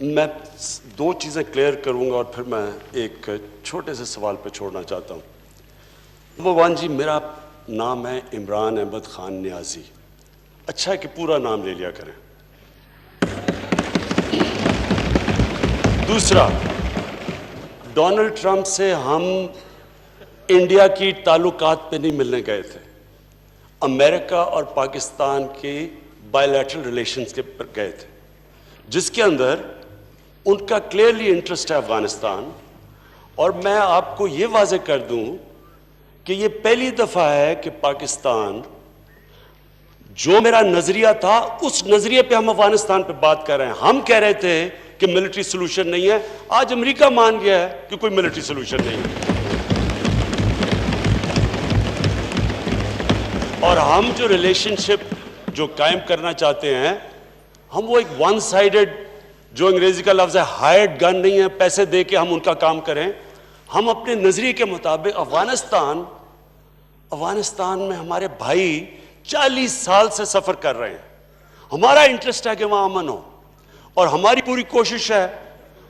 میں دو چیزیں کلیئر کروں گا اور پھر میں ایک چھوٹے سے سوال پہ چھوڑنا چاہتا ہوں. نمبر ون جی، میرا نام ہے عمران احمد خان نیازی. اچھا ہے کہ پورا نام لے لیا کریں. دوسرا، ڈونلڈ ٹرمپ سے ہم انڈیا کی تعلقات پہ نہیں ملنے گئے تھے، امریکہ اور پاکستان کی بائی لیٹرل ریلیشنز کے پر گئے تھے، جس کے اندر ان کا کلیئرلی انٹرسٹ ہے افغانستان. اور میں آپ کو یہ واضح کر دوں کہ یہ پہلی دفعہ ہے کہ پاکستان، جو میرا نظریہ تھا اس نظریے پہ ہم افغانستان پہ بات کر رہے ہیں. ہم کہہ رہے تھے کہ ملٹری سولوشن نہیں ہے، آج امریکہ مان گیا ہے کہ کوئی ملٹری سولوشن نہیں ہے. اور ہم جو ریلیشن شپ جو قائم کرنا چاہتے ہیں، ہم وہ ایک ون سائیڈڈ، جو انگریزی کا لفظ ہے ہائرڈ گن نہیں ہے، پیسے دے کے ہم ان کا کام کریں. ہم اپنے نظریے کے مطابق افغانستان میں ہمارے بھائی 40 سال سے سفر کر رہے ہیں. ہمارا انٹرسٹ ہے کہ وہاں امن ہو، اور ہماری پوری کوشش ہے.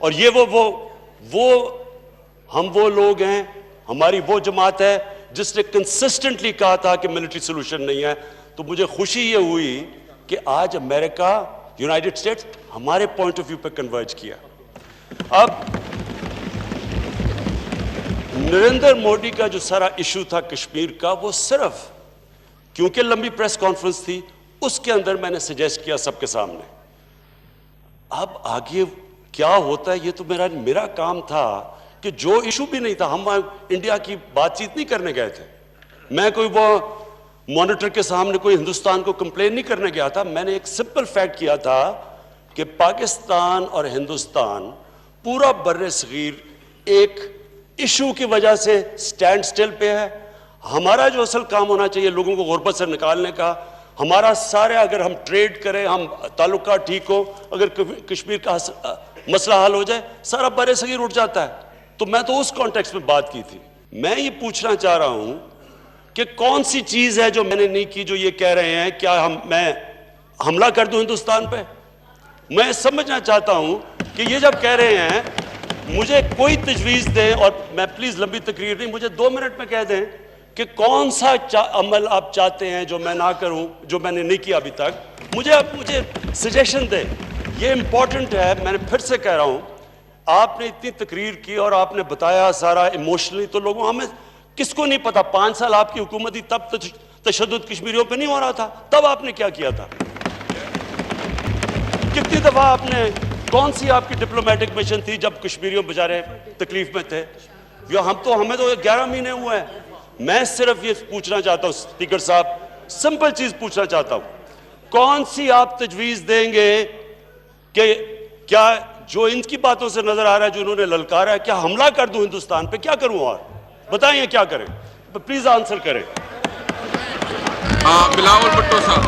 اور یہ ہم وہ لوگ ہیں، ہماری وہ جماعت ہے جس نے کنسسٹنٹلی کہا تھا کہ ملٹری سولوشن نہیں ہے. تو مجھے خوشی یہ ہوئی کہ آج امریکہ، یونائٹڈ اسٹیٹس ہمارے پوائنٹ آف ویو پہ کنورج کیا. اب نریندر مودی کا جو سارا ایشو تھا کشمیر کا، وہ صرف کیونکہ لمبی پریس کانفرنس تھی، اس کے اندر میں نے سجیسٹ کیا سب کے سامنے. اب آگے کیا ہوتا ہے یہ تو میرا کام تھا کہ جو ایشو بھی نہیں تھا، ہم انڈیا کی بات چیت نہیں کرنے گئے تھے. میں کوئی وہ مانیٹر کے سامنے کوئی ہندوستان کو کمپلین نہیں کرنے گیا تھا. میں نے ایک سمپل فیکٹ کیا تھا کہ پاکستان اور ہندوستان پورا بر صغیر ایک ایشو کی وجہ سے سٹینڈ سٹل پہ ہے. ہمارا جو اصل کام ہونا چاہیے لوگوں کو غربت سے نکالنے کا، ہمارا سارے، اگر ہم ٹریڈ کریں، ہم تعلقات ٹھیک ہو، اگر کشمیر کا مسئلہ حل ہو جائے، سارا بر صغیر اٹھ جاتا ہے. تو میں تو اس کانٹیکس میں بات کی تھی. میں یہ پوچھنا چاہ رہا ہوں کہ کون سی چیز ہے جو میں نے نہیں کی جو یہ کہہ رہے ہیں کیا میں حملہ کر دوں ہندوستان پہ؟ میں سمجھنا چاہتا ہوں کہ یہ جب کہہ رہے ہیں، مجھے کوئی تجویز دیں، اور میں پلیز لمبی تقریر نہیں، مجھے 2 منٹ میں کہہ دیں کہ کون سا عمل آپ چاہتے ہیں جو میں نہ کروں، جو میں نے نہیں کیا ابھی تک. مجھے سجیشن دیں. یہ امپورٹنٹ ہے. میں نے پھر سے کہہ رہا ہوں، آپ نے اتنی تقریر کی اور آپ نے بتایا سارا ایموشنلی، تو لوگوں ہمیں کس کو نہیں پتا 5 سال آپ کی حکومت تھی، تب تشدد کشمیریوں پہ نہیں ہو رہا تھا. تب آپ نے کیا کیا تھا؟ کتنی دفعہ آپ نے، کون سی آپ کی ڈپلومیٹک مشن تھی جب کشمیریوں بیچارے تکلیف میں تھے؟ ہمیں تو 11 مہینے ہوئے ہیں. میں صرف یہ پوچھنا چاہتا ہوں اسپیکر صاحب، سمپل چیز پوچھنا چاہتا ہوں، کون سی آپ تجویز دیں گے کہ کیا جو ان کی باتوں سے نظر آ رہا ہے، جو انہوں نے للکارا ہے، کیا حملہ کر دوں ہندوستان پہ؟ کیا کروں؟ اور بتائیں کیا کریں؟ پلیز آنسر کریں. بلاول بھٹو صاحب،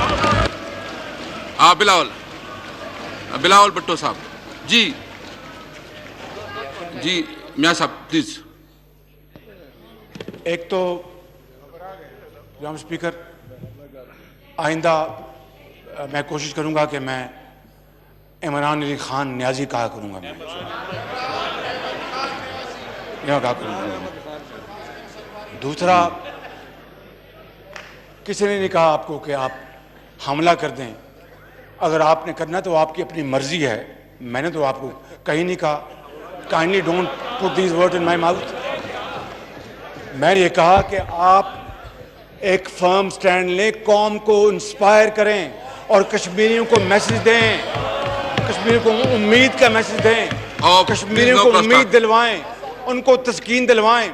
بلاول بھٹو صاحب. جی میاں صاحب پلیز. ایک تو جناب اسپیکر، آئندہ میں کوشش کروں گا کہ میں عمران علی خان نیازی کہا کروں گا. میں کہا کروں گا. دوسرا، کسی نے نہیں کہا آپ کو کہ آپ حملہ کر دیں. اگر آپ نے کرنا تو آپ کی اپنی مرضی ہے. میں نے تو آپ کو کہیں نہیں کہا. Kindly don't put these word in my mouth. میں نے یہ کہا کہ آپ ایک فرم سٹینڈ لیں، قوم کو انسپائر کریں اور کشمیریوں کو میسج دیں، کشمیریوں کو امید کا میسج دیں، کشمیریوں کو امید دلوائیں، ان کو تسکین دلوائیں،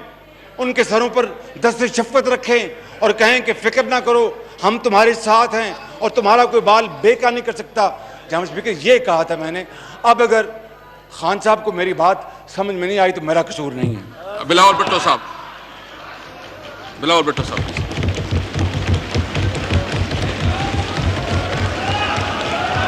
ان کے سروں پر دست شفقت رکھیں اور کہیں کہ فکر نہ کرو، ہم تمہارے ساتھ ہیں اور تمہارا کوئی بال بیکار نہیں کر سکتا. جناب اسپیکر، یہ کہا تھا میں نے. اب اگر خان صاحب کو میری بات سمجھ میں نہیں آئی تو میرا قصور نہیں ہے. بلاول بھٹو صاحب.